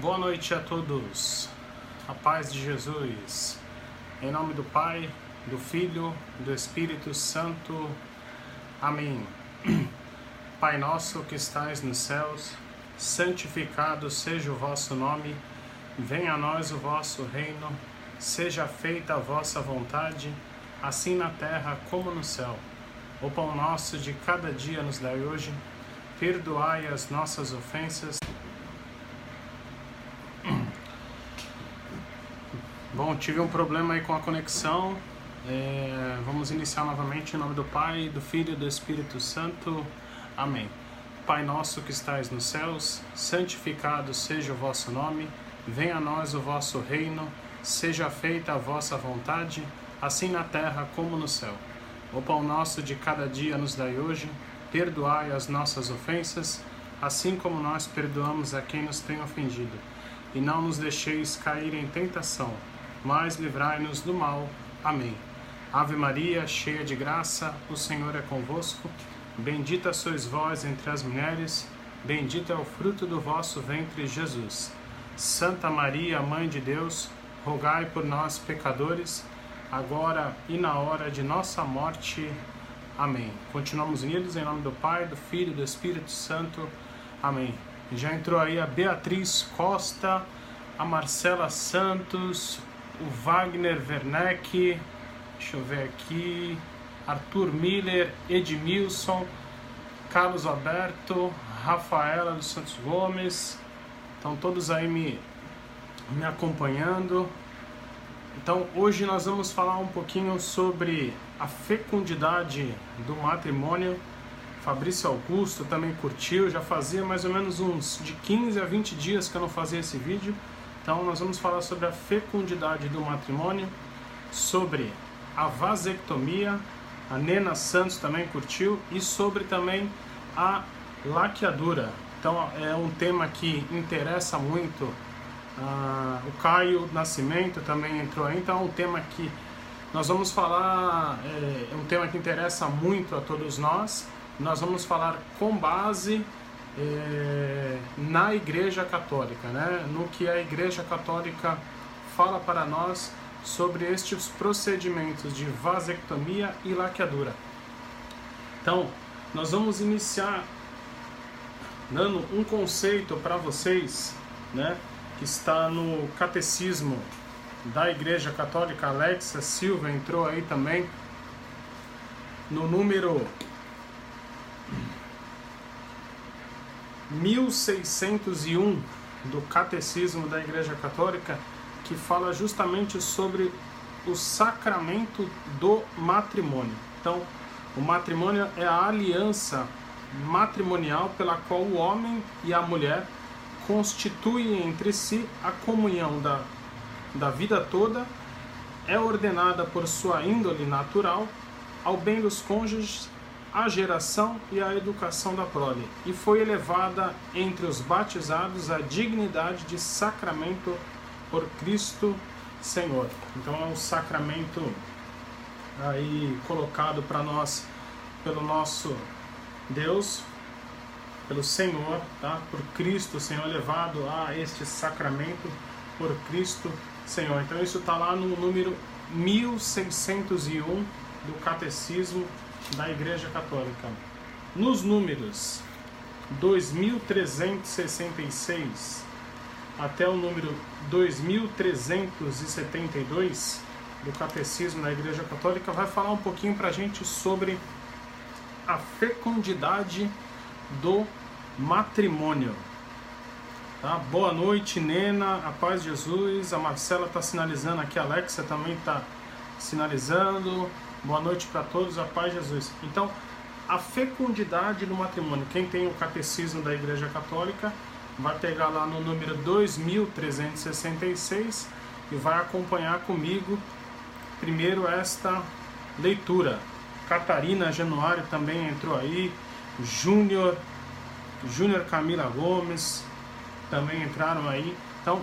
Boa noite a todos, a paz de Jesus, em nome do Pai, do Filho, do Espírito Santo, amém. Pai nosso que estais nos céus, santificado seja o vosso nome, venha a nós o vosso reino, seja feita a vossa vontade, assim na terra como no céu. O pão nosso de cada dia nos dai hoje, perdoai as nossas ofensas. Bom, tive um problema aí com a conexão, vamos iniciar novamente em nome do Pai, do Filho e do Espírito Santo, amém. Pai nosso que estais nos céus, santificado seja o vosso nome, venha a nós o vosso reino, seja feita a vossa vontade, assim na terra como no céu. O pão nosso de cada dia nos dai hoje, perdoai as nossas ofensas, assim como nós perdoamos a quem nos tem ofendido. E não nos deixeis cair em tentação, mas livrai-nos do mal. Amém. Ave Maria, cheia de graça, o Senhor é convosco. Bendita sois vós entre as mulheres, bendito é o fruto do vosso ventre, Jesus. Santa Maria, Mãe de Deus, rogai por nós, pecadores, agora e na hora de nossa morte. Amém. Continuamos unidos em nome do Pai, do Filho e do Espírito Santo. Amém. Já entrou aí a Beatriz Costa, a Marcela Santos, o Wagner Werneck, deixa eu ver aqui, Arthur Miller, Edmilson, Carlos Alberto, Rafaela dos Santos Gomes, estão todos aí me acompanhando. Então hoje nós vamos falar um pouquinho sobre a fecundidade do matrimônio. Fabrício Augusto também curtiu, já fazia mais ou menos uns de 15 a 20 dias que eu não fazia esse vídeo. Então nós vamos falar sobre a fecundidade do matrimônio, sobre a vasectomia, a Nena Santos também curtiu, e sobre também a laqueadura. Então é um tema que interessa muito, o Caio Nascimento também entrou aí, então é um tema que nós vamos falar, é um tema que interessa muito a todos nós. Nós vamos falar com base na Igreja Católica, né? No que a Igreja Católica fala para nós sobre estes procedimentos de vasectomia e laqueadura. Então, nós vamos iniciar dando um conceito para vocês, né? Que está no Catecismo da Igreja Católica. Alexa Silva entrou aí também no número 1601 do Catecismo da Igreja Católica, que fala justamente sobre o sacramento do matrimônio. Então, o matrimônio é a aliança matrimonial pela qual o homem e a mulher constituem entre si a comunhão da vida toda, é ordenada por sua índole natural ao bem dos cônjuges, a geração e a educação da prole, e foi elevada entre os batizados à dignidade de sacramento por Cristo Senhor. Então é um sacramento aí colocado para nós pelo nosso Deus, pelo Senhor, tá? Por Cristo Senhor, elevado a este sacramento por Cristo Senhor. Então isso está lá no número 1601 do Catecismo da Igreja Católica. Nos números 2366 até o número 2372 do Catecismo da Igreja Católica vai falar um pouquinho para a gente sobre a fecundidade do matrimônio. Tá? Boa noite, Nena, a paz de Jesus. A Marcela está sinalizando aqui, a Alexa também está sinalizando. Boa noite para todos, a paz de Jesus. Então, a fecundidade do matrimônio. Quem tem o Catecismo da Igreja Católica vai pegar lá no número 2366 e vai acompanhar comigo primeiro esta leitura. Catarina Januário também entrou aí, Júnior Camila Gomes também entraram aí. Então,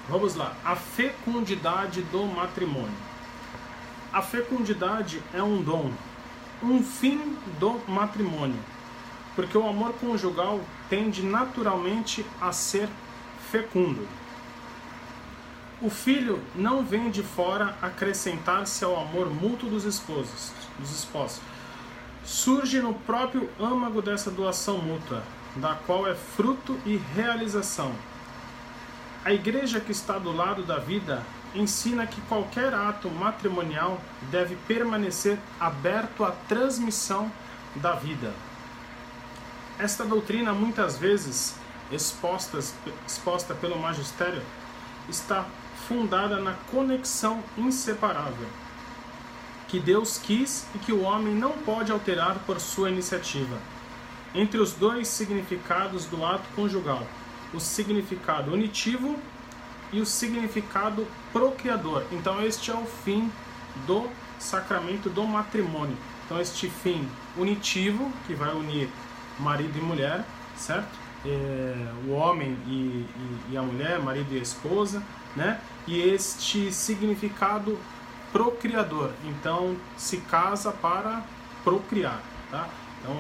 vamos lá. A fecundidade do matrimônio. A fecundidade é um dom, um fim do matrimônio, porque o amor conjugal tende naturalmente a ser fecundo. O filho não vem de fora acrescentar-se ao amor mútuo dos esposos. Surge no próprio âmago dessa doação mútua, da qual é fruto e realização. A igreja que está do lado da vida ensina que qualquer ato matrimonial deve permanecer aberto à transmissão da vida. Esta doutrina, muitas vezes exposta pelo magistério, está fundada na conexão inseparável que Deus quis e que o homem não pode alterar por sua iniciativa, entre os dois significados do ato conjugal, o significado unitivo e o significado procriador. Então este é o fim do sacramento do matrimônio. Então este fim unitivo, que vai unir marido e mulher, certo? O homem e a mulher, marido e esposa, né? E este significado procriador, então se casa para procriar, tá? Então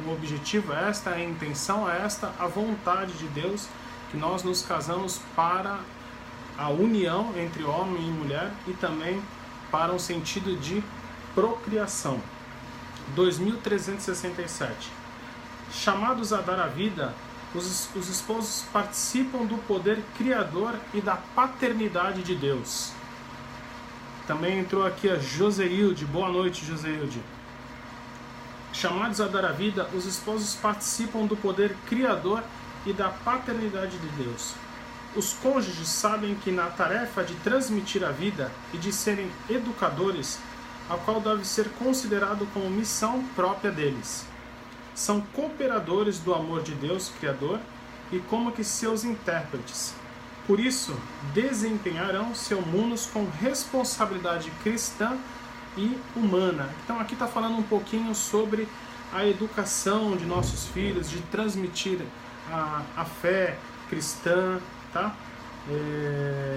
o objetivo, esta é a intenção, esta a vontade de Deus, que nós nos casamos para a união entre homem e mulher e também para um sentido de procriação. 2367. Chamados a dar a vida, os esposos participam do poder criador e da paternidade de Deus. Também entrou aqui a Joseilde. Boa noite, Joseilde. Chamados a dar a vida, os esposos participam do poder criador e da paternidade de Deus. Os cônjuges sabem que na tarefa de transmitir a vida e de serem educadores, a qual deve ser considerado como missão própria deles. São cooperadores do amor de Deus Criador e como que seus intérpretes. Por isso, desempenharão seu munus com responsabilidade cristã e humana. Então aqui está falando um pouquinho sobre a educação de nossos filhos, de transmitir a fé cristã, tá?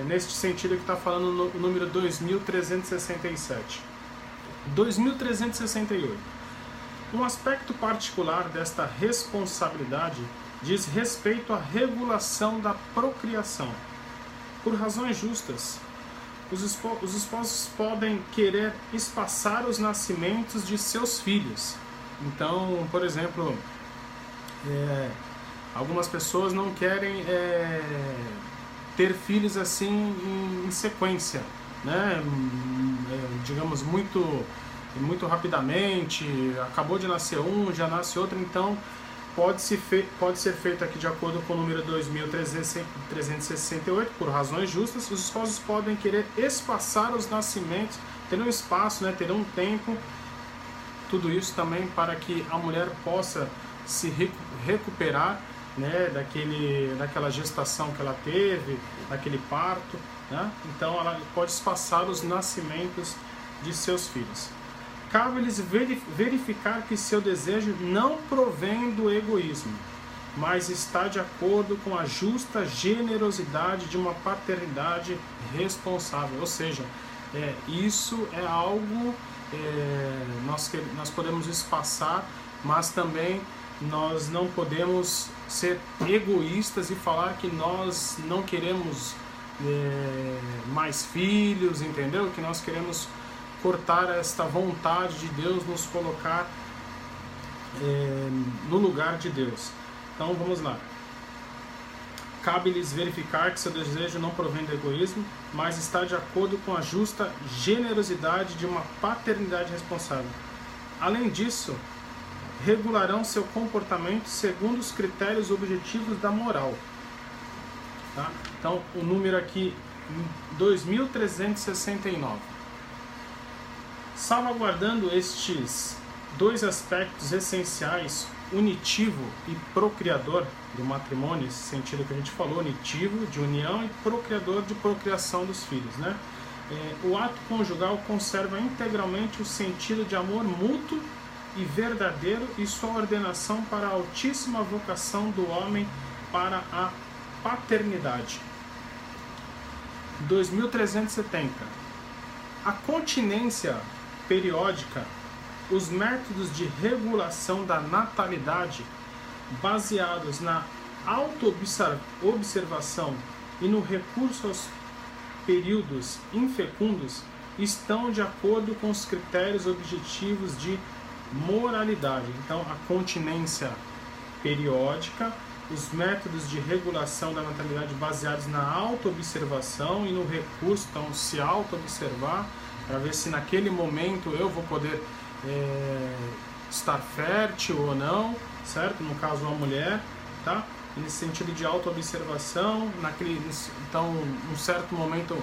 Neste sentido que está falando no número 2367. 2368. Um aspecto particular desta responsabilidade diz respeito à regulação da procriação. Por razões justas, os esposos podem querer espaçar os nascimentos de seus filhos. Então, por exemplo, algumas pessoas não querem ter filhos assim em sequência, né? Digamos, muito rapidamente, acabou de nascer um, já nasce outro, então pode ser feito aqui de acordo com o número 2368, por razões justas, os esposos podem querer espaçar os nascimentos, ter um espaço, né, ter um tempo, tudo isso também para que a mulher possa se recuperar, né, daquela gestação que ela teve, daquele parto, né? Então ela pode espaçar os nascimentos de seus filhos. Cabe-lhes verificar que seu desejo não provém do egoísmo, mas está de acordo com a justa generosidade de uma paternidade responsável. Ou seja, isso é algo nós podemos espaçar, mas também nós não podemos ser egoístas e falar que nós não queremos mais filhos, entendeu? Que nós queremos cortar esta vontade de Deus nos colocar no lugar de Deus. Então vamos lá. Cabe-lhes verificar que seu desejo não provém do egoísmo, mas está de acordo com a justa generosidade de uma paternidade responsável. Além disso, regularão seu comportamento segundo os critérios objetivos da moral. Tá? Então o número aqui 2369. Salvaguardando estes dois aspectos essenciais, unitivo e procriador do matrimônio, esse sentido que a gente falou, unitivo de união e procriador de procriação dos filhos, né? O ato conjugal conserva integralmente o sentido de amor mútuo e verdadeiro e sua ordenação para a altíssima vocação do homem para a paternidade. 2370. A continência periódica, os métodos de regulação da natalidade baseados na auto-observação e no recurso aos períodos infecundos estão de acordo com os critérios objetivos de moralidade. Então, a continência periódica, os métodos de regulação da natalidade baseados na auto-observação e no recurso, então, se auto-observar, para ver se naquele momento eu vou poder estar fértil ou não, certo? No caso, uma mulher, tá? Nesse sentido de auto-observação, então, num certo momento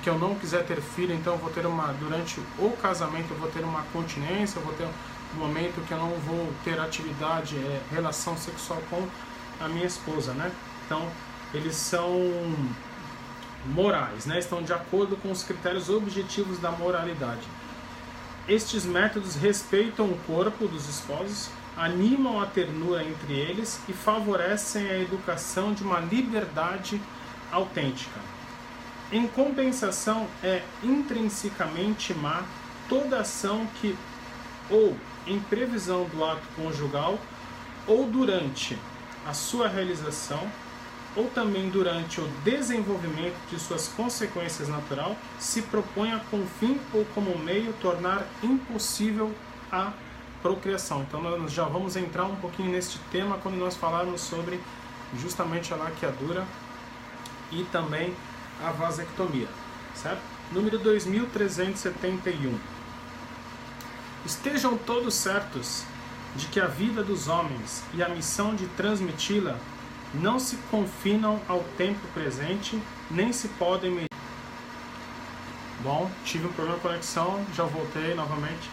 que eu não quiser ter filho, então eu vou ter durante o casamento eu vou ter uma continência, eu vou ter um momento que eu não vou ter atividade, relação sexual com a minha esposa, né? Então, eles são morais, né? Estão de acordo com os critérios objetivos da moralidade. Estes métodos respeitam o corpo dos esposos, animam a ternura entre eles e favorecem a educação de uma liberdade autêntica. Em compensação, é intrinsecamente má toda ação que, ou em previsão do ato conjugal, ou durante a sua realização, ou também durante o desenvolvimento de suas consequências natural, se proponha com fim ou como meio tornar impossível a procriação. Então nós já vamos entrar um pouquinho neste tema quando nós falarmos sobre justamente a laqueadura e também a vasectomia, certo? Número 2371. Estejam todos certos de que a vida dos homens e a missão de transmiti-la não se confinam ao tempo presente, nem se podem medir. Bom, tive um problema de conexão, já voltei novamente.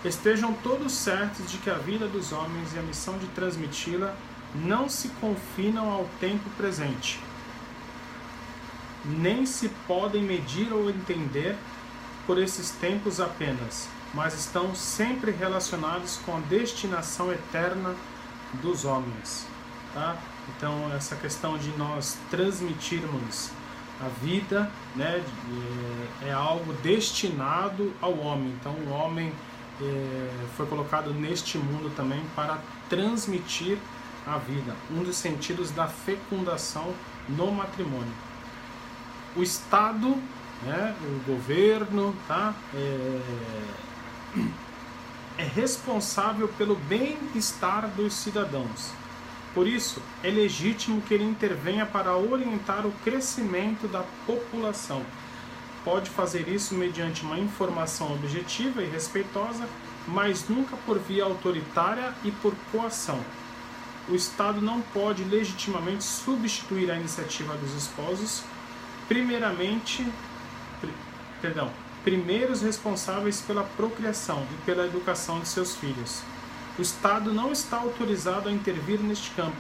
Estejam todos certos de que a vida dos homens e a missão de transmiti-la não se confinam ao tempo presente, nem se podem medir ou entender por esses tempos apenas, mas estão sempre relacionados com a destinação eterna dos homens, tá? Então, essa questão de nós transmitirmos a vida, né, é algo destinado ao homem. Então, o homem foi colocado neste mundo também para transmitir a vida, um dos sentidos da fecundação no matrimônio. O Estado, né, o governo, tá, é responsável pelo bem-estar dos cidadãos. Por isso, é legítimo que ele intervenha para orientar o crescimento da população. Pode fazer isso mediante uma informação objetiva e respeitosa, mas nunca por via autoritária e por coação. O Estado não pode legitimamente substituir a iniciativa dos esposos, primeiros responsáveis pela procriação e pela educação de seus filhos. O Estado não está autorizado a intervir neste campo,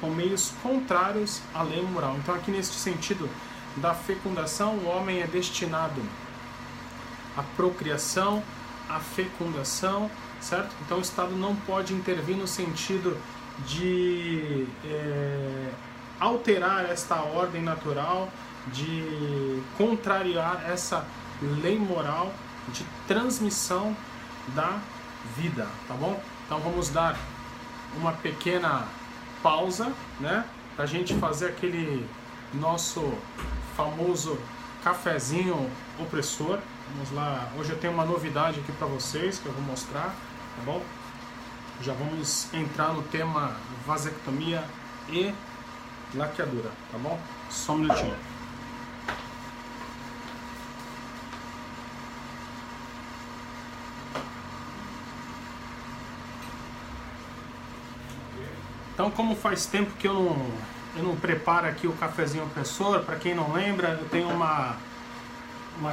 com meios contrários à lei moral. Então, aqui neste sentido da fecundação, o homem é destinado à procriação, à fecundação, certo? Então, o Estado não pode intervir no sentido de alterar esta ordem natural, de contrariar essa lei moral de transmissão da vida, tá bom? Então vamos dar uma pequena pausa, né, pra gente fazer aquele nosso famoso cafezinho opressor. Vamos lá, hoje eu tenho uma novidade aqui para vocês que eu vou mostrar, tá bom? Já vamos entrar no tema vasectomia e laqueadura, tá bom? Só um minutinho. Então, como faz tempo que eu não preparo aqui o cafezinho opressor, para quem não lembra, eu tenho uma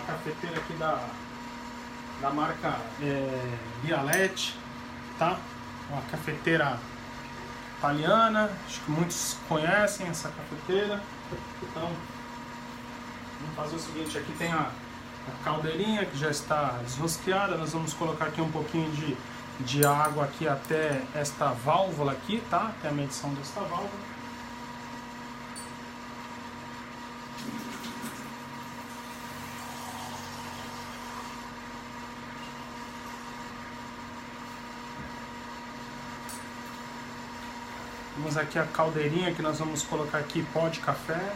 cafeteira aqui da marca Bialetti, tá? Uma cafeteira italiana, acho que muitos conhecem essa cafeteira. Então, vamos fazer o seguinte, aqui tem a caldeirinha que já está desrosqueada, nós vamos colocar aqui um pouquinho de água aqui até esta válvula aqui, tá? Até a medição desta válvula. Temos aqui a caldeirinha que nós vamos colocar aqui pó de café.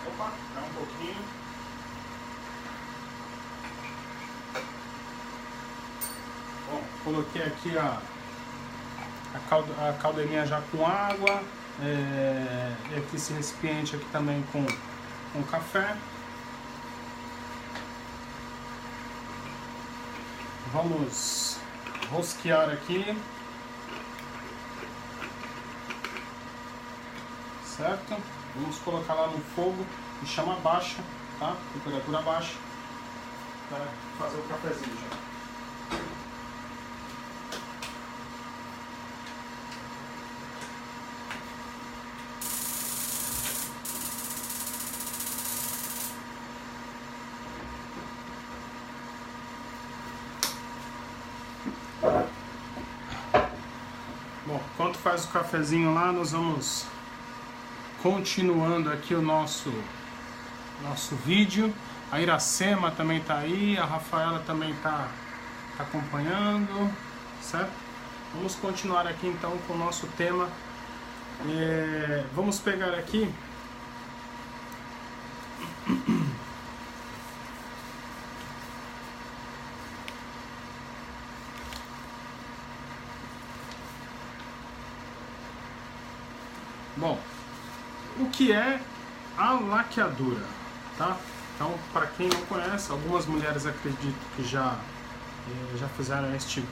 Opa, dá um pouquinho. Bom, coloquei aqui a caldeirinha já com água, e aqui esse recipiente aqui também com café. Vamos rosquear aqui, certo? Vamos colocar lá no fogo em chama baixa, tá? Temperatura baixa, para fazer o cafezinho já. Bom, enquanto faz o cafezinho lá, nós vamos continuando aqui o nosso vídeo. A Iracema também está aí, a Rafaela também está acompanhando, certo? Vamos continuar aqui então com o nosso tema. Vamos pegar aqui bom, o que é a laqueadura, tá? Então, para quem não conhece, algumas mulheres acredito que já fizeram este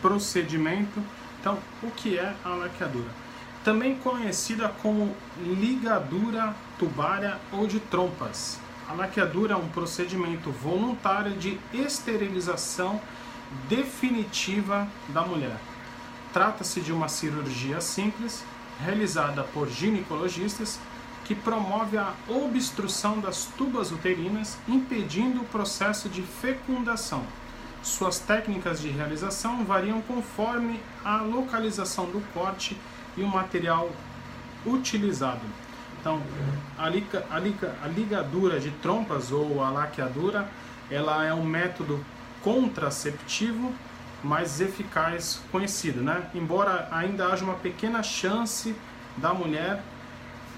procedimento. Então, o que é a laqueadura? Também conhecida como ligadura tubária ou de trompas. A laqueadura é um procedimento voluntário de esterilização definitiva da mulher. Trata-se de uma cirurgia simples, realizada por ginecologistas, que promove a obstrução das tubas uterinas, impedindo o processo de fecundação. Suas técnicas de realização variam conforme a localização do corte e o material utilizado. Então, a ligadura de trompas ou a laqueadura, ela é um método contraceptivo mais eficaz conhecido, né? Embora ainda haja uma pequena chance da mulher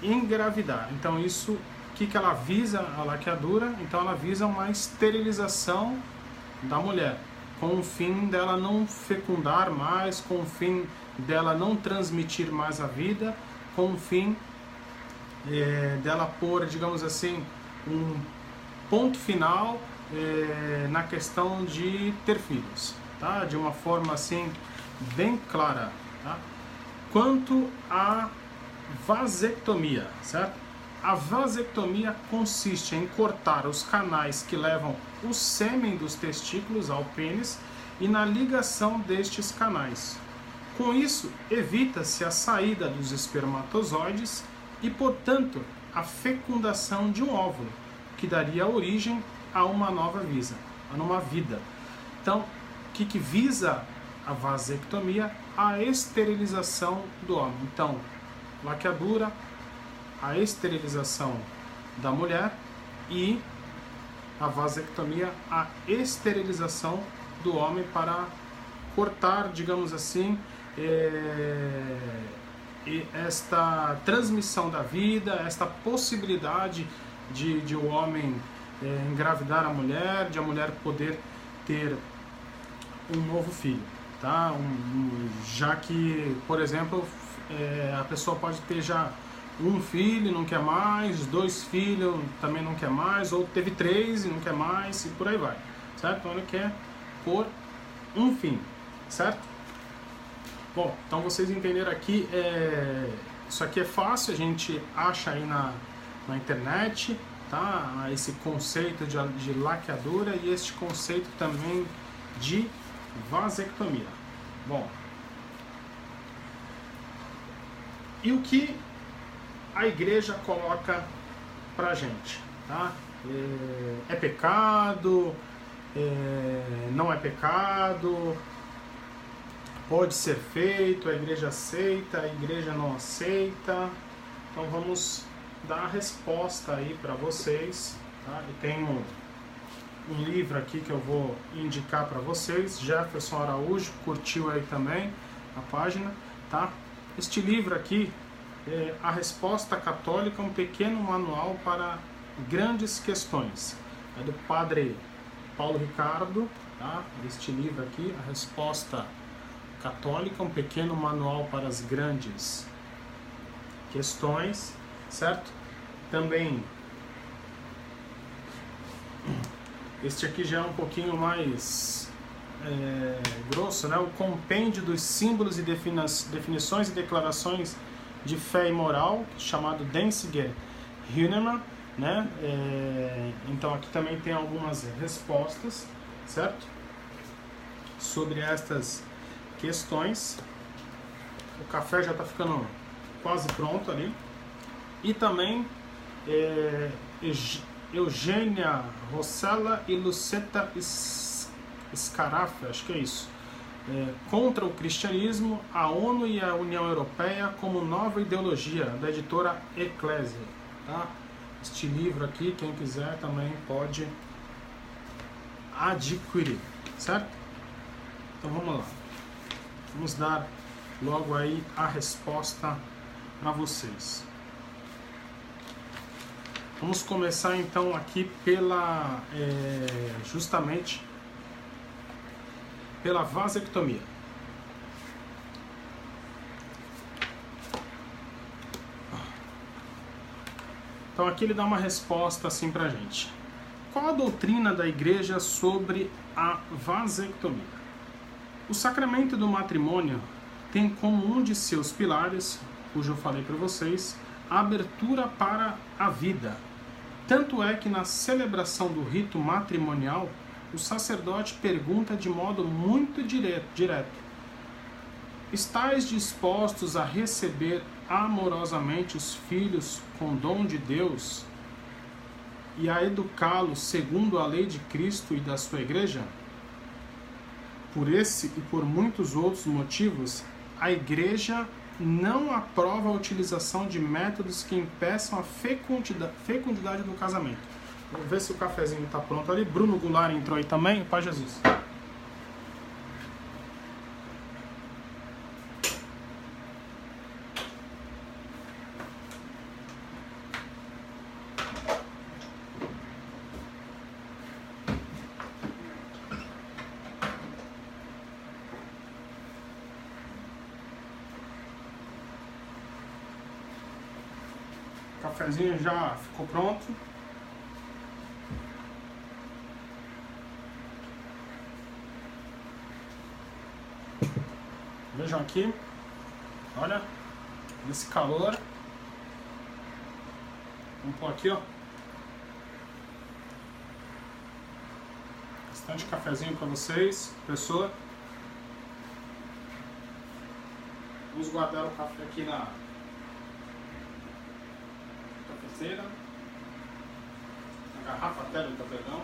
engravidar. Então isso, o que ela visa, a laqueadura? Então ela visa uma esterilização da mulher, com o fim dela não fecundar mais, com o fim dela não transmitir mais a vida, com o fim dela pôr, digamos assim, um ponto final na questão de ter filhos, tá? De uma forma assim bem clara, tá? Quanto à vasectomia, certo? A vasectomia consiste em cortar os canais que levam o sêmen dos testículos ao pênis e na ligação destes canais. Com isso, evita-se a saída dos espermatozoides e, portanto, a fecundação de um óvulo, que daria origem a uma nova vida. Então, o que visa a vasectomia? A esterilização do homem. Então, laqueadura, a esterilização da mulher, e a vasectomia, a esterilização do homem, para cortar, digamos assim, esta transmissão da vida, esta possibilidade de o homem engravidar a mulher, de a mulher poder ter um novo filho, tá? Já que, por exemplo, a pessoa pode ter já um filho, não quer mais, 2 filhos, também não quer mais, ou teve 3 e não quer mais, e por aí vai, certo? Então ele quer pôr um fim, certo? Bom, então vocês entenderam aqui, isso aqui é fácil, a gente acha aí na internet, tá? Esse conceito de laqueadura e este conceito também de vasectomia. Bom, e o que a igreja coloca pra gente, tá? É pecado, não é pecado, pode ser feito, a igreja aceita, a igreja não aceita. Então vamos dar a resposta aí para vocês, tá? E tem um livro aqui que eu vou indicar para vocês. Jefferson Araújo curtiu aí também a página, tá? Este livro aqui é A Resposta Católica, um pequeno manual para grandes questões. É do padre Paulo Ricardo, tá? Este livro aqui, A Resposta Católica, um pequeno manual para as grandes questões, certo? Também este aqui já é um pouquinho mais grosso, né? O compêndio dos símbolos e definições e declarações de fé e moral, chamado Denzinger Hühnemann, né? Então aqui também tem algumas respostas, certo? Sobre estas questões. O café já está ficando quase pronto ali. E também Eugênia Rossella e Lucetta Scaraffa, acho que é isso. Contra o cristianismo, a ONU e a União Europeia como nova ideologia, da editora Eclésia, tá? Este livro aqui, quem quiser também pode adquirir, certo? Então vamos lá. Vamos dar logo aí a resposta para vocês. Vamos começar então aqui pela justamente pela vasectomia. Então aqui ele dá uma resposta assim pra gente. Qual a doutrina da igreja sobre a vasectomia? O sacramento do matrimônio tem como um de seus pilares, cujo eu falei para vocês, a abertura para a vida. Tanto é que na celebração do rito matrimonial, o sacerdote pergunta de modo muito direto: estais dispostos a receber amorosamente os filhos com dom de Deus e a educá-los segundo a lei de Cristo e da sua igreja? Por esse e por muitos outros motivos, a igreja não aprova a utilização de métodos que impeçam a fecundidade do casamento. Vamos ver se o cafezinho está pronto ali. Bruno Goulart entrou aí também. Pai Jesus. O cafezinho já ficou pronto. Vejam aqui, olha, nesse calor. Vamos pôr aqui, ó. Bastante cafezinho para vocês, pessoa. Vamos guardar o café aqui na cafeteira, na garrafa térmica, perdão.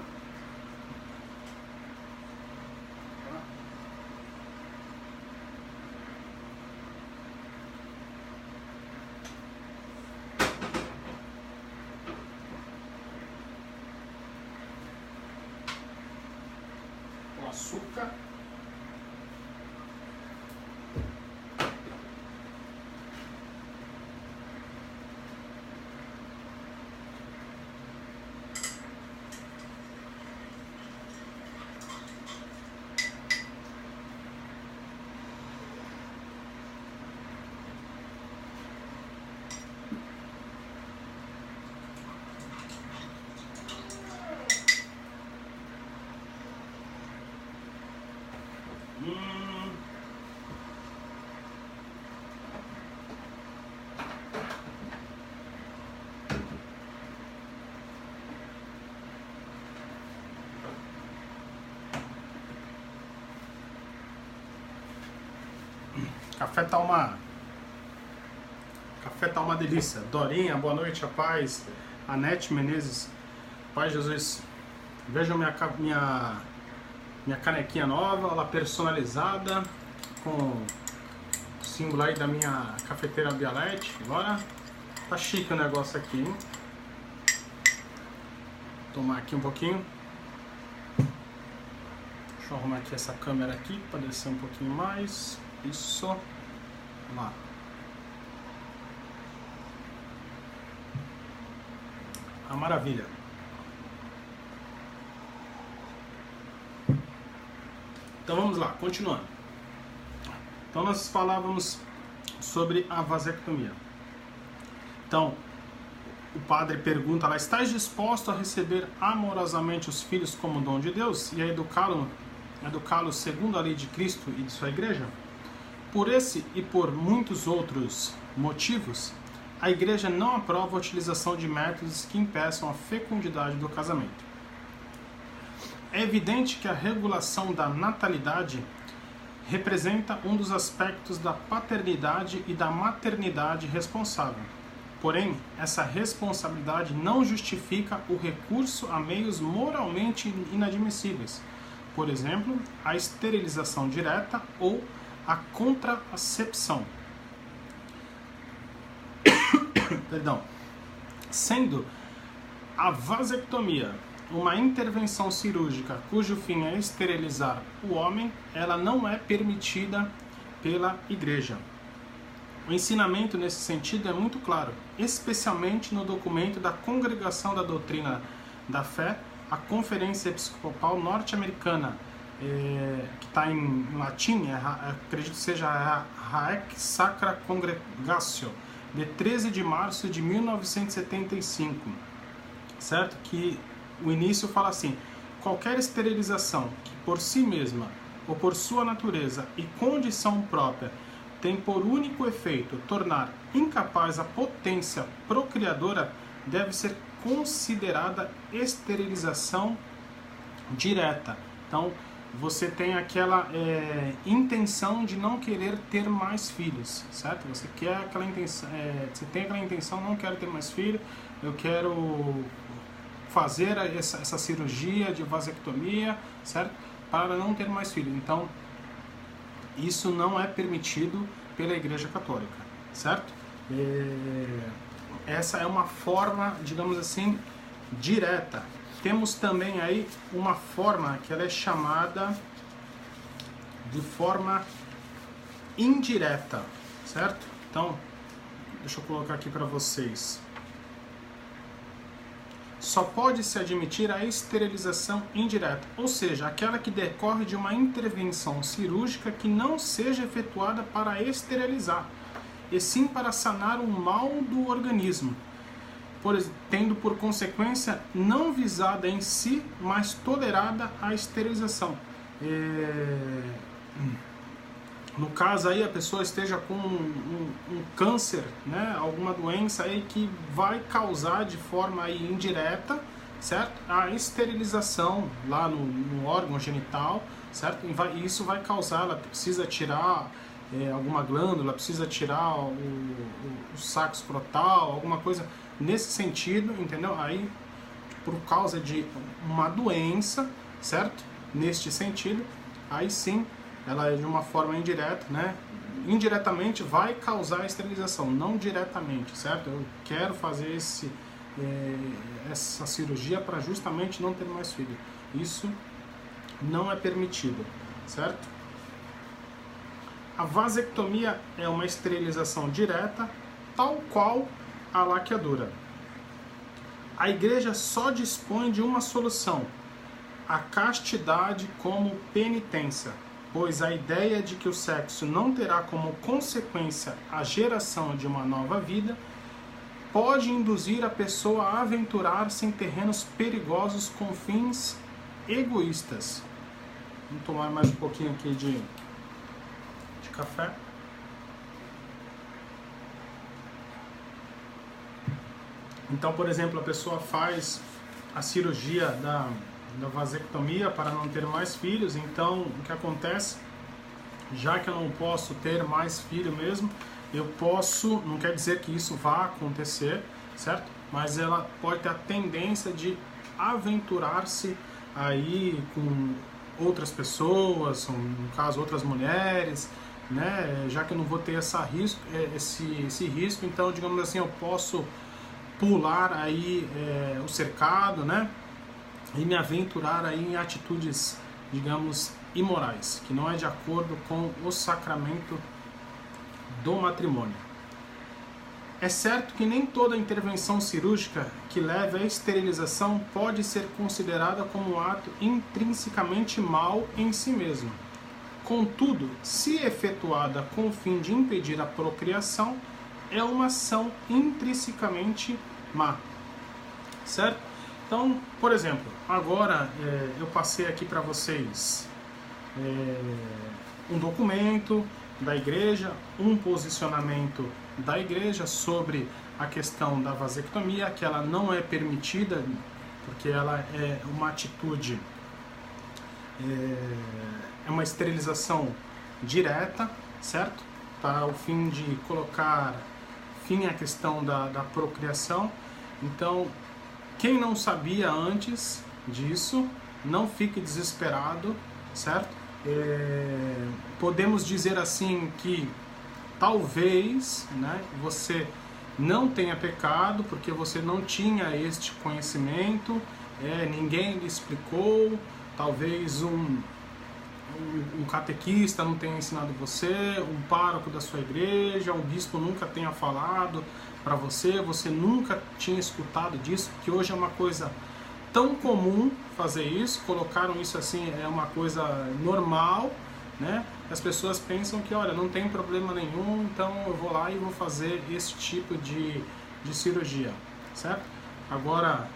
O açúcar. Café tá uma delícia. Dorinha, boa noite, a paz. Anete Menezes, Pai Jesus. Vejam minha canequinha nova, ela personalizada, com o símbolo aí da minha cafeteira Bialete. Agora tá chique o negócio aqui, hein? Vou tomar aqui um pouquinho. Deixa eu arrumar aqui essa câmera aqui para descer um pouquinho mais. Isso. Vamos lá. A maravilha. Então vamos lá, continuando. Então nós falávamos sobre a vasectomia. Então, o padre pergunta lá: estás disposto a receber amorosamente os filhos como dom de Deus e a educá-los segundo a lei de Cristo e de sua igreja? Por esse e por muitos outros motivos, a igreja não aprova a utilização de métodos que impeçam a fecundidade do casamento. É evidente que a regulação da natalidade representa um dos aspectos da paternidade e da maternidade responsável. Porém, essa responsabilidade não justifica o recurso a meios moralmente inadmissíveis, por exemplo, a esterilização direta ou a contracepção. Perdão. Sendo a vasectomia uma intervenção cirúrgica cujo fim é esterilizar o homem, ela não é permitida pela Igreja. O ensinamento nesse sentido é muito claro, especialmente no documento da Congregação da Doutrina da Fé, a Conferência Episcopal Norte-Americana, que está em latim, acredito que seja a Haec Sacra Congregatio, de 13 de março de 1975, certo? Que o início fala assim: qualquer esterilização que por si mesma ou por sua natureza e condição própria tem por único efeito tornar incapaz a potência procriadora deve ser considerada esterilização direta. Então, você tem aquela intenção de não querer ter mais filhos, certo? Você quer aquela intenção, você tem aquela intenção: não quero ter mais filho, eu quero fazer essa cirurgia de vasectomia, certo? Para não ter mais filho. Então, isso não é permitido pela Igreja Católica, certo? Essa é uma forma, digamos assim, direta. Temos também aí uma forma que ela é chamada de forma indireta, certo? Então, deixa eu colocar aqui para vocês. Só pode se admitir a esterilização indireta, ou seja, aquela que decorre de uma intervenção cirúrgica que não seja efetuada para esterilizar, e sim para sanar o mal do organismo, tendo por consequência não visada em si, mas tolerada a esterilização. No caso aí a pessoa esteja com um câncer, né, alguma doença aí que vai causar de forma aí indireta, certo? A esterilização lá no órgão genital, certo? E isso vai causar, ela precisa tirar alguma glândula, precisa tirar o saco escrotal, alguma coisa nesse sentido, entendeu? Aí, por causa de uma doença, certo? Neste sentido, aí sim, ela é de uma forma indireta, né? Indiretamente vai causar a esterilização, não diretamente, certo? Eu quero fazer essa cirurgia para justamente não ter mais filho. Isso não é permitido, certo? A vasectomia é uma esterilização direta, tal qual a laqueadura. A Igreja só dispõe de uma solução: a castidade como penitência, pois a ideia de que o sexo não terá como consequência a geração de uma nova vida pode induzir a pessoa a aventurar-se em terrenos perigosos com fins egoístas. Vamos tomar mais um pouquinho aqui de café. Então, por exemplo, a pessoa faz a cirurgia da vasectomia para não ter mais filhos. Então, o que acontece? Já que eu não posso ter mais filho mesmo, eu posso, não quer dizer que isso vá acontecer, certo? Mas ela pode ter a tendência de aventurar-se aí com outras pessoas, no caso outras mulheres, né? Já que eu não vou ter esse risco, então, digamos assim, eu posso pular aí o cercado, né? E me aventurar aí em atitudes, digamos, imorais, que não é de acordo com o sacramento do matrimônio. É certo que nem toda intervenção cirúrgica que leve à esterilização pode ser considerada como um ato intrinsecamente mau em si mesmo. Contudo, se efetuada com o fim de impedir a procriação, é uma ação intrinsecamente má. Certo? Então, por exemplo, agora eu passei aqui para vocês um documento da igreja, um posicionamento da igreja sobre a questão da vasectomia, que ela não é permitida, porque ela é uma atitude, é uma esterilização direta, certo? Para o fim de colocar fim à questão da procriação. Então, quem não sabia antes disso, não fique desesperado, certo? Podemos dizer assim que talvez, né, você não tenha pecado porque você não tinha este conhecimento, ninguém lhe explicou, talvez um catequista não tenha ensinado você, um pároco da sua igreja, um bispo nunca tenha falado para você, você nunca tinha escutado disso, que hoje é uma coisa tão comum fazer isso, colocaram isso assim, é uma coisa normal, né? As pessoas pensam que, olha, não tem problema nenhum, então eu vou lá e vou fazer esse tipo de cirurgia, certo? Agora,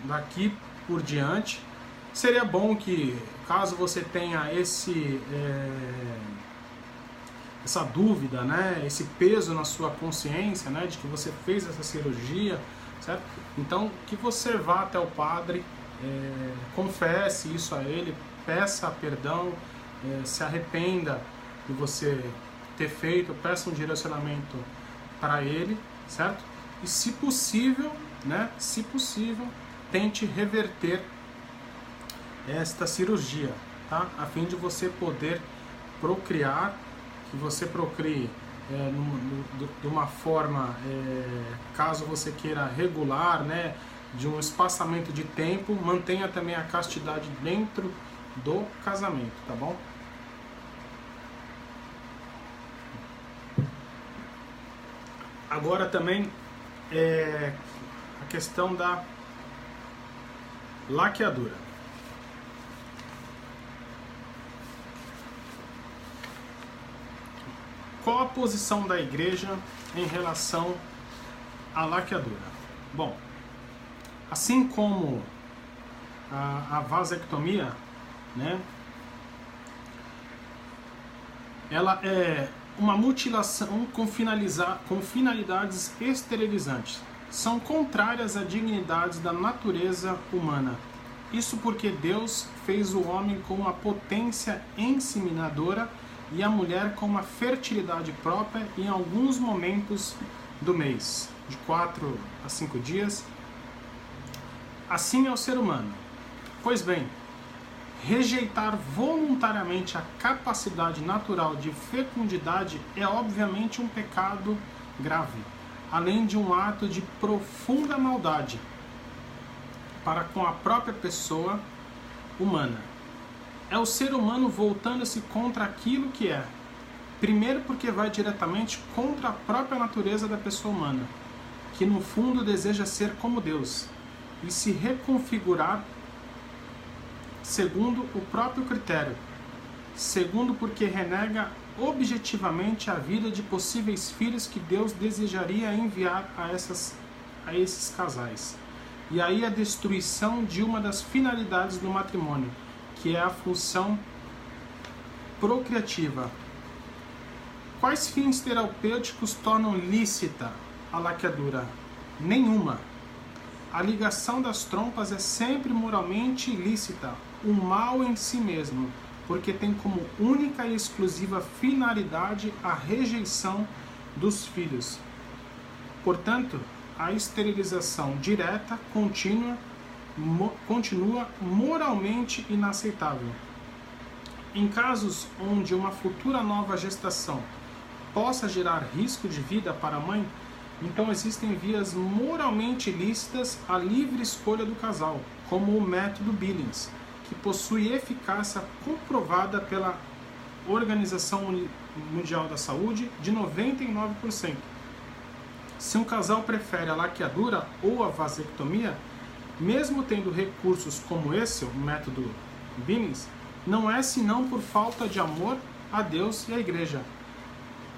daqui por diante, seria bom que, caso você tenha essa dúvida, né, esse peso na sua consciência, né, de que você fez essa cirurgia, certo? Então, que você vá até o padre, confesse isso a ele, peça perdão, se arrependa de você ter feito, peça um direcionamento para ele, certo? E se possível, né, se possível, tente reverter esta cirurgia, tá? A fim de você poder procriar, que você procrie de uma forma, caso você queira regular, né, de um espaçamento de tempo, mantenha também a castidade dentro do casamento, tá bom? Agora também a questão da laqueadura. Qual a posição da igreja em relação à laqueadura? Bom, assim como a vasectomia, né, ela é uma mutilação com finalidades esterilizantes. São contrárias à dignidade da natureza humana. Isso porque Deus fez o homem com uma potência inseminadora e a mulher com uma fertilidade própria em alguns momentos do mês, de 4 a 5 dias. Assim é o ser humano. Pois bem, rejeitar voluntariamente a capacidade natural de fecundidade é obviamente um pecado grave, além de um ato de profunda maldade para com a própria pessoa humana. É o ser humano voltando-se contra aquilo que é. Primeiro porque vai diretamente contra a própria natureza da pessoa humana, que no fundo deseja ser como Deus e se reconfigurar segundo o próprio critério. Segundo porque renega objetivamente a vida de possíveis filhos que Deus desejaria enviar a esses casais. E aí a destruição de uma das finalidades do matrimônio, que é a função procriativa. Quais fins terapêuticos tornam lícita a laqueadura? Nenhuma. A ligação das trompas é sempre moralmente ilícita, um mal em si mesmo, porque tem como única e exclusiva finalidade a rejeição dos filhos. Portanto, a esterilização direta continua moralmente inaceitável. Em casos onde uma futura nova gestação possa gerar risco de vida para a mãe, então existem vias moralmente lícitas à livre escolha do casal, como o método Billings, que possui eficácia comprovada pela Organização Mundial da Saúde de 99%. Se um casal prefere a laqueadura ou a vasectomia, mesmo tendo recursos como esse, o método Billings, não é senão por falta de amor a Deus e à Igreja,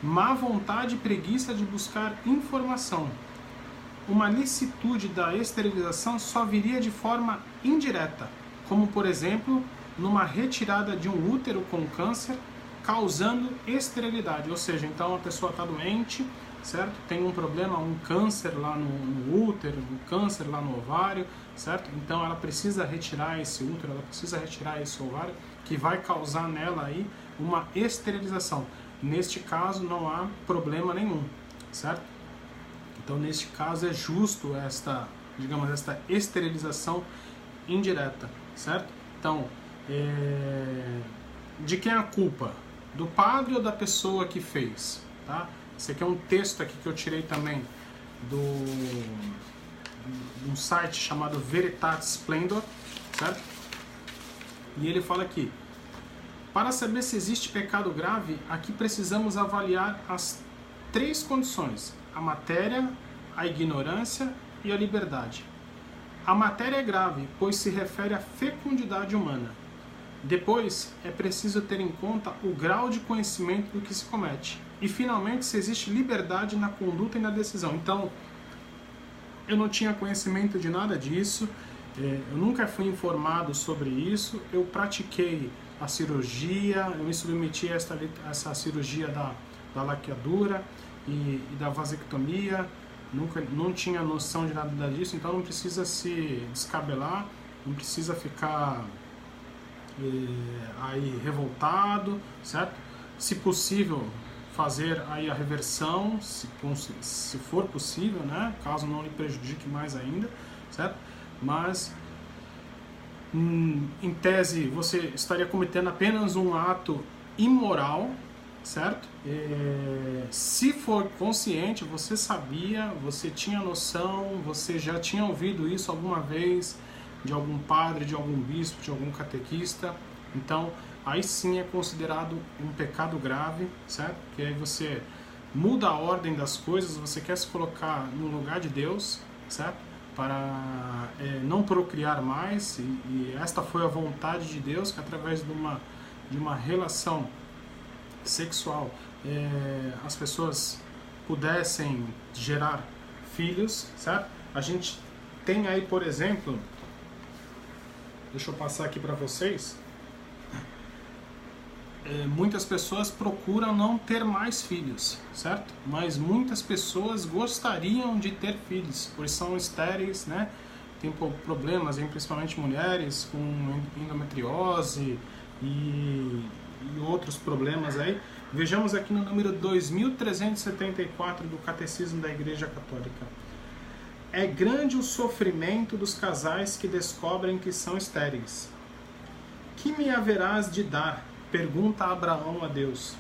má vontade e preguiça de buscar informação. Uma licitude da esterilização só viria de forma indireta, como por exemplo, numa retirada de um útero com câncer, causando esterilidade. Ou seja, então a pessoa está doente, certo? Tem um problema, um câncer lá no útero, um câncer lá no ovário, certo? Então ela precisa retirar esse útero, ela precisa retirar esse ovário, que vai causar nela aí uma esterilização. Neste caso não há problema nenhum, certo? Então neste caso é justo esta, digamos, esta esterilização indireta, certo? Então, de quem é a culpa? Do padre ou da pessoa que fez, tá? Esse aqui é um texto aqui que eu tirei também de um site chamado Veritatis Splendor, certo? E ele fala aqui: para saber se existe pecado grave, aqui precisamos avaliar as 3 condições: a matéria, a ignorância e a liberdade. A matéria é grave, pois se refere à fecundidade humana. Depois, é preciso ter em conta o grau de conhecimento do que se comete. E, finalmente, se existe liberdade na conduta e na decisão. Então, eu não tinha conhecimento de nada disso, eu nunca fui informado sobre isso, eu pratiquei a cirurgia, eu me submeti a essa cirurgia da laqueadura e da vasectomia, não tinha noção de nada disso, então não precisa se descabelar, não precisa ficar aí revoltado, certo? Se possível, fazer aí a reversão, se for possível, né? Caso não lhe prejudique mais ainda, certo? Mas em tese você estaria cometendo apenas um ato imoral, certo? Se for consciente, você sabia, você tinha noção, você já tinha ouvido isso alguma vez de algum padre, de algum bispo, de algum catequista, então aí sim é considerado um pecado grave, certo? Que aí você muda a ordem das coisas, você quer se colocar no lugar de Deus, certo? Para não procriar mais, e esta foi a vontade de Deus, que através de uma relação sexual as pessoas pudessem gerar filhos, certo? A gente tem aí, por exemplo, deixa eu passar aqui para vocês, muitas pessoas procuram não ter mais filhos, certo? Mas muitas pessoas gostariam de ter filhos, pois são estéreis, né? Tem problemas, principalmente mulheres, com endometriose e outros problemas aí. Vejamos aqui no número 2374 do Catecismo da Igreja Católica. É grande o sofrimento dos casais que descobrem que são estéreis. Que me haverás de dar? Pergunta Abraão a Deus.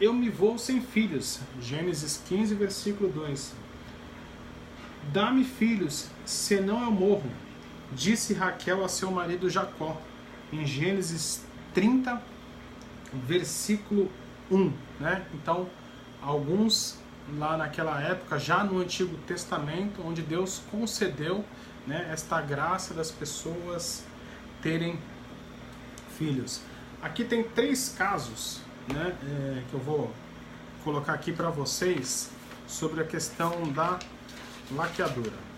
Eu me vou sem filhos. Gênesis 15, versículo 2. Dá-me filhos, senão eu morro, disse Raquel a seu marido Jacó, em Gênesis 30, versículo 1. Né? Então, alguns lá naquela época, já no Antigo Testamento, onde Deus concedeu, né, esta graça das pessoas terem filhos. Aqui tem 3 casos, né, que eu vou colocar aqui para vocês sobre a questão da laqueadura.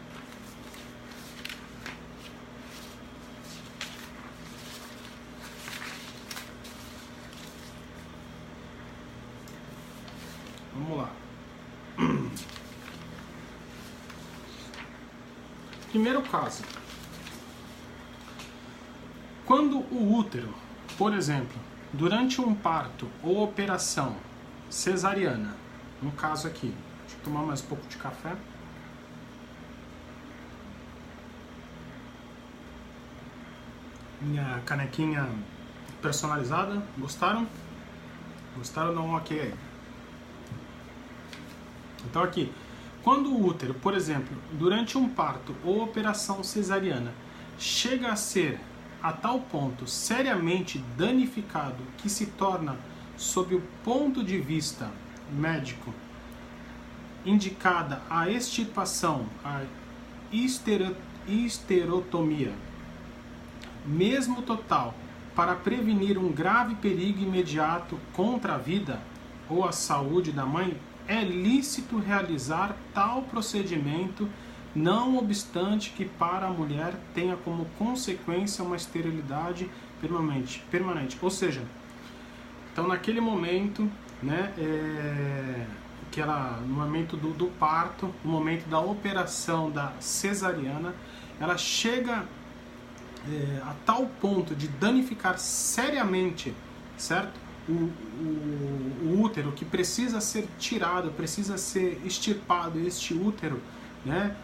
Vamos lá. Primeiro caso. Quando o útero, por exemplo, durante um parto ou operação cesariana, no caso aqui, deixa eu tomar mais um pouco de café. Minha canequinha personalizada. Gostaram? Gostaram? Dá um ok aí. Então aqui, quando o útero, por exemplo, durante um parto ou operação cesariana, chega a ser a tal ponto seriamente danificado que se torna, sob o ponto de vista médico, indicada a extirpação, a histerotomia, mesmo total, para prevenir um grave perigo imediato contra a vida ou a saúde da mãe, é lícito realizar tal procedimento, não obstante que para a mulher tenha como consequência uma esterilidade permanente. Ou seja, então naquele momento, né, que ela, no momento do parto, no momento da operação da cesariana, ela chega a tal ponto de danificar seriamente, certo? O útero, que precisa ser tirado, precisa ser extirpado este útero, né?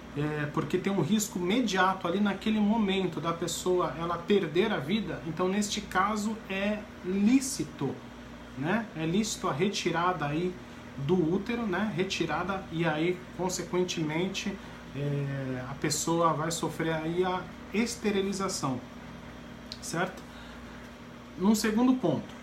Porque tem um risco imediato ali naquele momento da pessoa ela perder a vida. Então neste caso é lícito, né? É lícito a retirada aí do útero, né? Retirada, e aí consequentemente a pessoa vai sofrer aí a esterilização, certo? Num segundo ponto,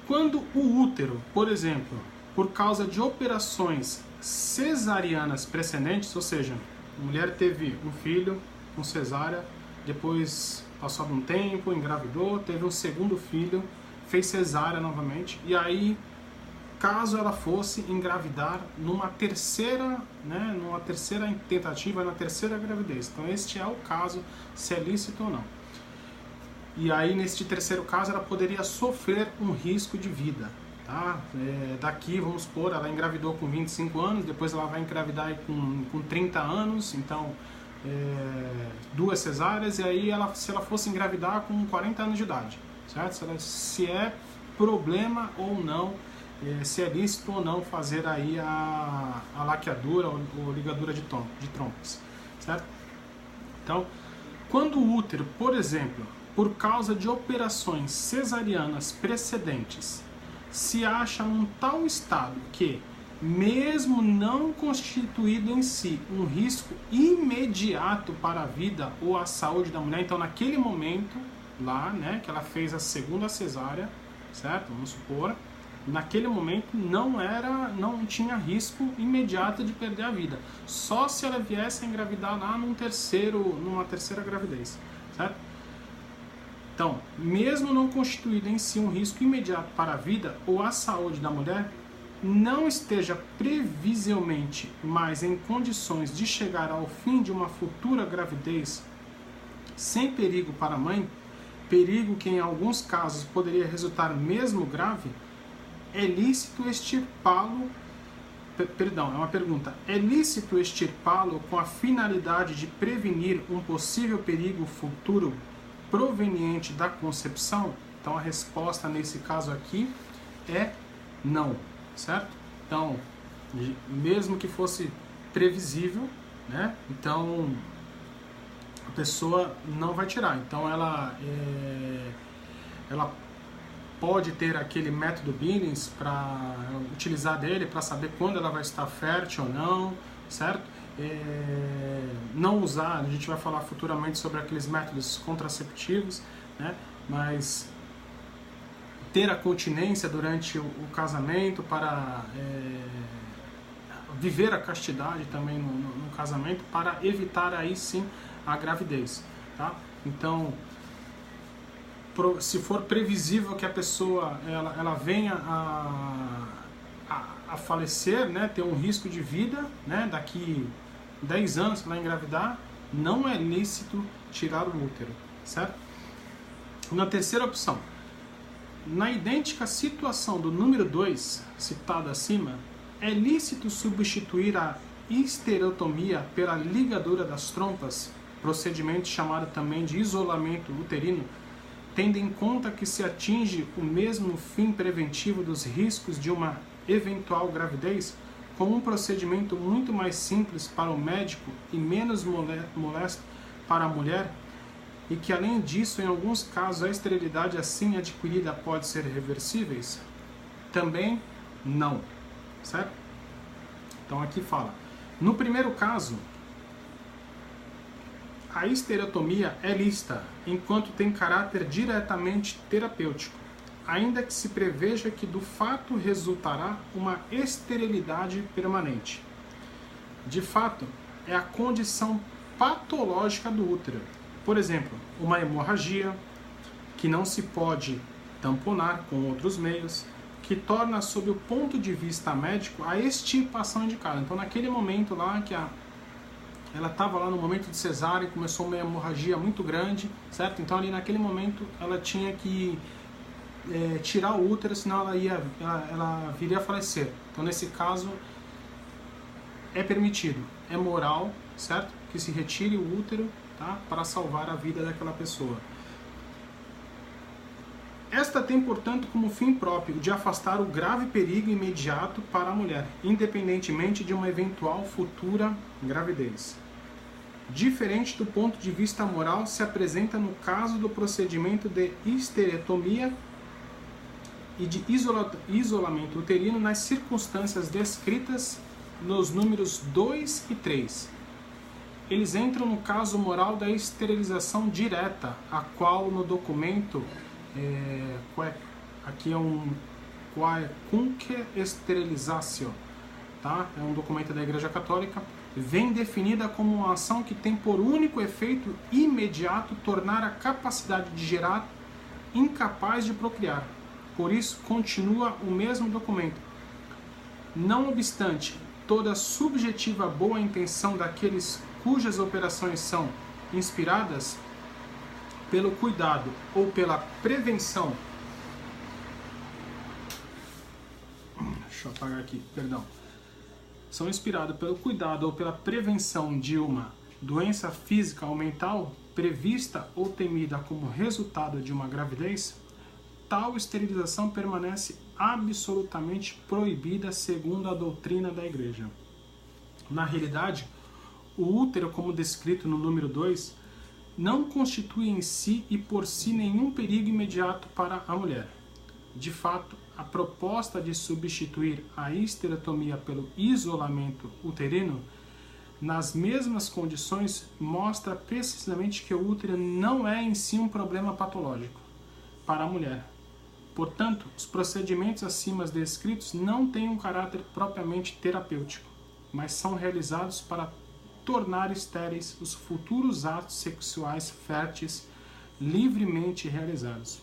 quando o útero, por exemplo, por causa de operações cesarianas precedentes, ou seja, a mulher teve um filho com cesárea, depois passou um tempo, engravidou, teve um segundo filho, fez cesárea novamente, e aí, caso ela fosse engravidar numa terceira, né, numa terceira tentativa, na terceira gravidez. Então este é o caso, se é lícito ou não. E aí, neste terceiro caso, ela poderia sofrer um risco de vida. Tá? Daqui, vamos supor, ela engravidou com 25 anos, depois ela vai engravidar aí com 30 anos, então 2 cesáreas, e aí se ela fosse engravidar com 40 anos de idade, certo? Se é problema ou não, se é lícito ou não fazer aí a laqueadura ou ligadura de trompas, certo? Então, quando o útero, por exemplo, por causa de operações cesarianas precedentes, se acha num tal estado que, mesmo não constituído em si um risco imediato para a vida ou a saúde da mulher, então naquele momento lá, né, que ela fez a segunda cesárea, certo? Vamos supor, naquele momento não tinha risco imediato de perder a vida, só se ela viesse a engravidar lá numa terceira gravidez, certo? Então, mesmo não constituído em si um risco imediato para a vida ou a saúde da mulher, não esteja previsivelmente mais em condições de chegar ao fim de uma futura gravidez sem perigo para a mãe, perigo que em alguns casos poderia resultar mesmo grave, é lícito extirpá-lo. Perdão, é uma pergunta. É lícito extirpá-lo com a finalidade de prevenir um possível perigo futuro proveniente da concepção? Então a resposta nesse caso aqui é não, certo? Então, mesmo que fosse previsível, né? Então a pessoa não vai tirar. Então ela pode ter aquele método Billings para utilizar dele para saber quando ela vai estar fértil ou não, certo? Não usar, a gente vai falar futuramente sobre aqueles métodos contraceptivos, né? Mas ter a continência durante o casamento para viver a castidade também no casamento para evitar aí sim a gravidez, tá? Então, se for previsível que a pessoa ela venha a falecer, né, ter um risco de vida, né, daqui 10 anos que ela engravidar, não é lícito tirar o útero, certo? Na terceira opção, na idêntica situação do número 2, citado acima, é lícito substituir a histerotomia pela ligadura das trompas, procedimento chamado também de isolamento uterino, tendo em conta que se atinge o mesmo fim preventivo dos riscos de uma eventual gravidez, com um procedimento muito mais simples para o médico e menos molesto para a mulher, e que além disso, em alguns casos, a esterilidade assim adquirida pode ser reversível? Também não, certo? Então aqui fala, no primeiro caso, a estereotomia é lícita, enquanto tem caráter diretamente terapêutico, ainda que se preveja que do fato resultará uma esterilidade permanente. De fato, é a condição patológica do útero. Por exemplo, uma hemorragia que não se pode tamponar com outros meios, que torna, sob o ponto de vista médico, a extirpação indicada. Então, naquele momento lá que ela estava lá no momento de cesárea e começou uma hemorragia muito grande, certo? Então, ali naquele momento, ela tinha que tirar o útero, senão ela viria a falecer. Então, nesse caso, é permitido, é moral, certo? Que se retire o útero, tá? Para salvar a vida daquela pessoa. Esta tem, portanto, como fim próprio de afastar o grave perigo imediato para a mulher, independentemente de uma eventual futura gravidez. Diferente do ponto de vista moral, se apresenta no caso do procedimento de esterectomia e de isolamento uterino nas circunstâncias descritas nos números 2 e 3. Eles entram no caso moral da esterilização direta, a qual no documento aqui é um quaecunque sterilizatio, tá? É um documento da Igreja Católica, vem definida como uma ação que tem por único efeito imediato tornar a capacidade de gerar incapaz de procriar. Por isso, continua o mesmo documento. Não obstante toda a subjetiva boa intenção daqueles cujas operações são inspiradas pelo cuidado ou pela prevenção. Deixa eu apagar aqui, perdão. São inspirados pelo cuidado ou pela prevenção de uma doença física ou mental prevista ou temida como resultado de uma gravidez, tal esterilização permanece absolutamente proibida segundo a doutrina da Igreja. Na realidade, o útero, como descrito no número 2, não constitui em si e por si nenhum perigo imediato para a mulher. De fato, a proposta de substituir a esterectomia pelo isolamento uterino nas mesmas condições mostra precisamente que o útero não é em si um problema patológico para a mulher. Portanto, os procedimentos acima descritos não têm um caráter propriamente terapêutico, mas são realizados para tornar estéreis os futuros atos sexuais férteis livremente realizados.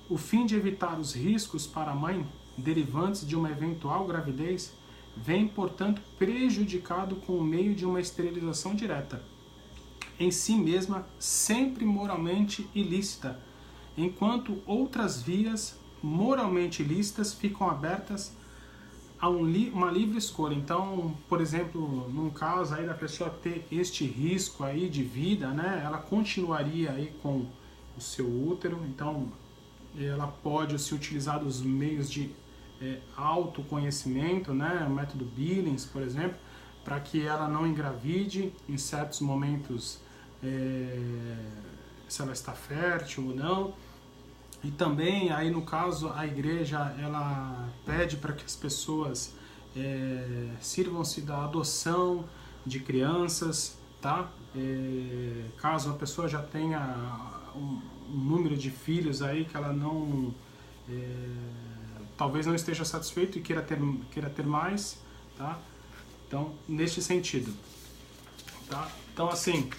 O fim de evitar os riscos para a mãe derivantes de uma eventual gravidez vem, portanto, prejudicado com o meio de uma esterilização direta, em si mesma sempre moralmente ilícita, enquanto outras vias moralmente ilícitas ficam abertas a uma livre escolha. Então, por exemplo, num caso aí da pessoa ter este risco aí de vida, né, ela continuaria aí com o seu útero, então ela pode se utilizar dos meios de autoconhecimento, né, o método Billings, por exemplo, para que ela não engravide em certos momentos, se ela está fértil ou não. E também, aí no caso, a igreja ela pede para que as pessoas sirvam-se da adoção de crianças, tá? Caso a pessoa já tenha um número de filhos aí que ela não, talvez não esteja satisfeito e queira ter mais, tá? Então, neste sentido, tá? Então, assim,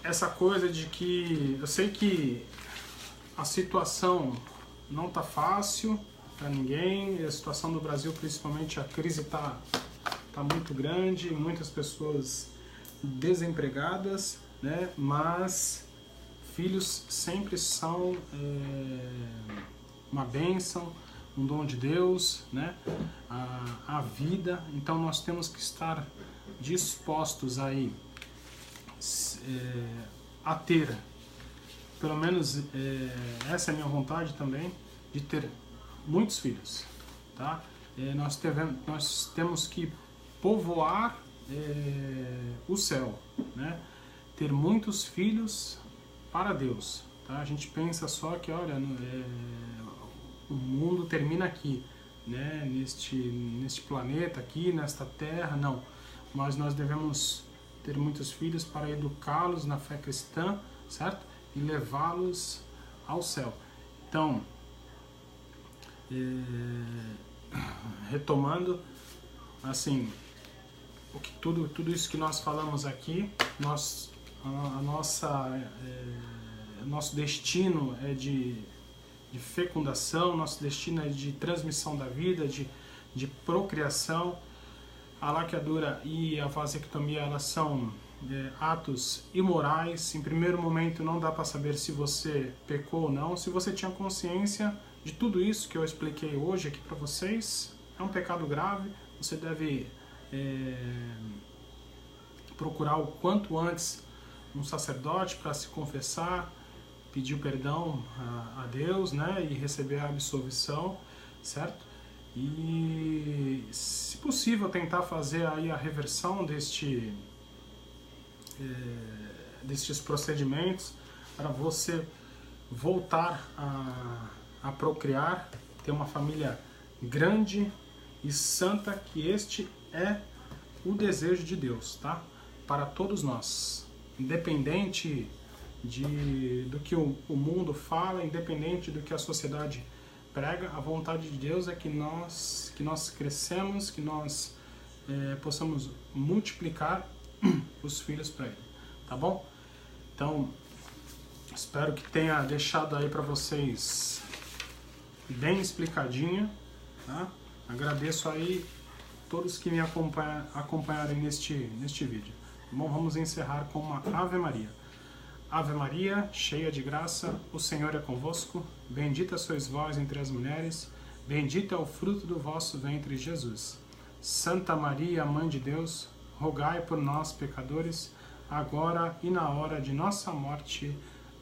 essa coisa de que eu sei que a situação não tá fácil para ninguém, a situação do Brasil, principalmente a crise tá muito grande, muitas pessoas desempregadas, né? Mas filhos sempre são uma bênção, um dom de Deus, né? A vida, então nós temos que estar dispostos aí a ter, pelo menos essa é a minha vontade também, de ter muitos filhos, tá? Nós temos que povoar o céu, né? Ter muitos filhos para Deus. Tá? A gente pensa só que, olha, o mundo termina aqui, né? neste planeta aqui, nesta terra, não. Mas nós devemos ter muitos filhos para educá-los na fé cristã, certo? E levá-los ao céu. Então, retomando, assim, tudo isso que nós falamos aqui, nosso destino é de fecundação, nosso destino é de transmissão da vida, de procriação. A laqueadura e a vasectomia, elas são atos imorais. Em primeiro momento não dá para saber se você pecou ou não. Se você tinha consciência de tudo isso que eu expliquei hoje aqui para vocês, é um pecado grave. Você deve procurar o quanto antes um sacerdote para se confessar, pedir o perdão a Deus, né, e receber a absolvição, certo? E, se possível, tentar fazer aí a reversão destes procedimentos para você voltar a procriar, ter uma família grande e santa, que este é o desejo de Deus, tá? Para todos nós, independente do que o mundo fala, independente do que a sociedade prega, a vontade de Deus é que nós crescemos, que nós possamos multiplicar os filhos para Ele, tá bom? Então, espero que tenha deixado aí para vocês bem explicadinho, tá? Agradeço aí todos que me acompanharem neste vídeo. Bom, vamos encerrar com uma Ave Maria. Ave Maria, cheia de graça, o Senhor é convosco. Bendita sois vós entre as mulheres, bendito é o fruto do vosso ventre, Jesus. Santa Maria, Mãe de Deus, rogai por nós, pecadores, agora e na hora de nossa morte.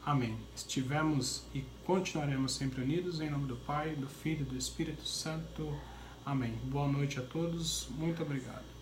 Amém. Estivemos e continuaremos sempre unidos, em nome do Pai, do Filho e do Espírito Santo. Amém. Boa noite a todos, muito obrigado.